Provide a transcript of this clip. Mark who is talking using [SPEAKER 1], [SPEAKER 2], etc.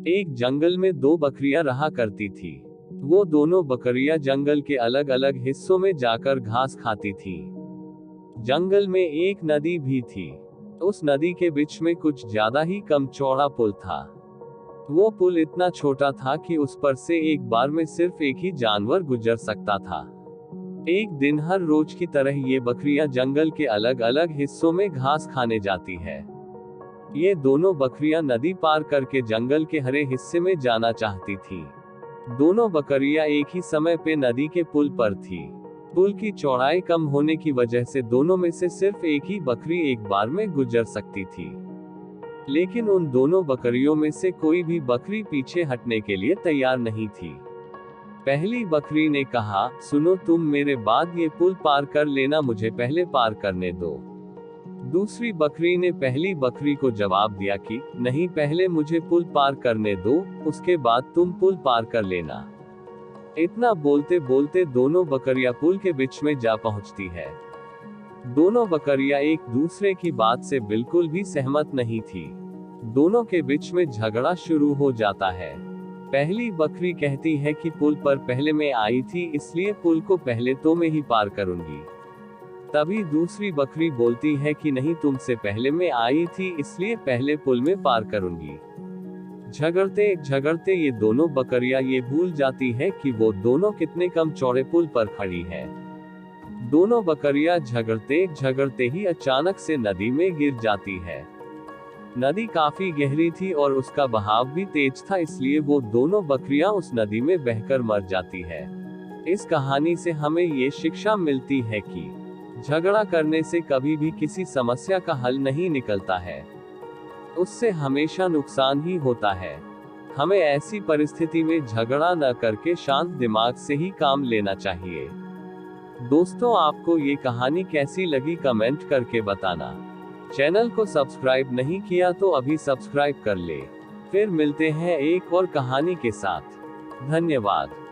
[SPEAKER 1] एक जंगल में दो बकरियां रहा करती थी। वो दोनों बकरियां जंगल के अलग अलग हिस्सों में जाकर घास खाती थी। जंगल में एक नदी भी थी। उस नदी के बीच में कुछ ज्यादा ही कम चौड़ा पुल था। वो पुल इतना छोटा था कि उस पर से एक बार में सिर्फ एक ही जानवर गुजर सकता था। एक दिन हर रोज की तरह ये बकरियां जंगल के अलग अलग हिस्सों में घास खाने जाती है। ये दोनों बकरियां नदी पार करके जंगल के हरे हिस्से में जाना चाहती थी। दोनों बकरियां एक ही समय पे नदी के पुल पर थी। पुल की चौड़ाई कम होने की वजह से दोनों में से सिर्फ एक ही बकरी एक बार में गुजर सकती थी। लेकिन उन दोनों बकरियों में से कोई भी बकरी पीछे हटने के लिए तैयार नहीं थी। पहली बकरी ने कहा, सुनो, तुम मेरे बाद ये पुल पार कर लेना, मुझे पहले पार करने दो। दूसरी बकरी ने पहली बकरी को जवाब दिया कि नहीं, पहले मुझे पुल पार करने दो, उसके बाद तुम पुल पार कर लेना। इतना बोलते बोलते दोनों बकरियां पुल के बीच में जा पहुंचती है। दोनों बकरियां एक दूसरे की बात से बिल्कुल भी सहमत नहीं थी। दोनों के बीच में झगड़ा शुरू हो जाता है। पहली बकरी कहती है कि पुल पर पहले मैं आई थी, इसलिए पुल को पहले तो मैं ही पार करूंगी। तभी दूसरी बकरी बोलती है कि नहीं, तुमसे पहले मैं आई थी, इसलिए पहले पुल में पार करूंगी। झगड़ते झगड़ते ये दोनों बकरियां ये भूल जाती है कि वो दोनों कितने कम चौड़े पुल पर खड़ी है। दोनों बकरियां झगड़ते झगड़ते ही अचानक से नदी में गिर जाती है। नदी काफी गहरी थी और उसका बहाव भी तेज था, इसलिए वो दोनों बकरियां उस नदी में बहकर मर जाती है। इस कहानी से हमें ये शिक्षा मिलती है कि झगड़ा करने से कभी भी किसी समस्या का हल नहीं निकलता है, उससे हमेशा नुकसान ही होता है। हमें ऐसी परिस्थिति में झगड़ा न करके शांत दिमाग से ही काम लेना चाहिए। दोस्तों, आपको ये कहानी कैसी लगी कमेंट करके बताना। चैनल को सब्सक्राइब नहीं किया तो अभी सब्सक्राइब कर ले। फिर मिलते हैं एक और कहानी के साथ। धन्यवाद।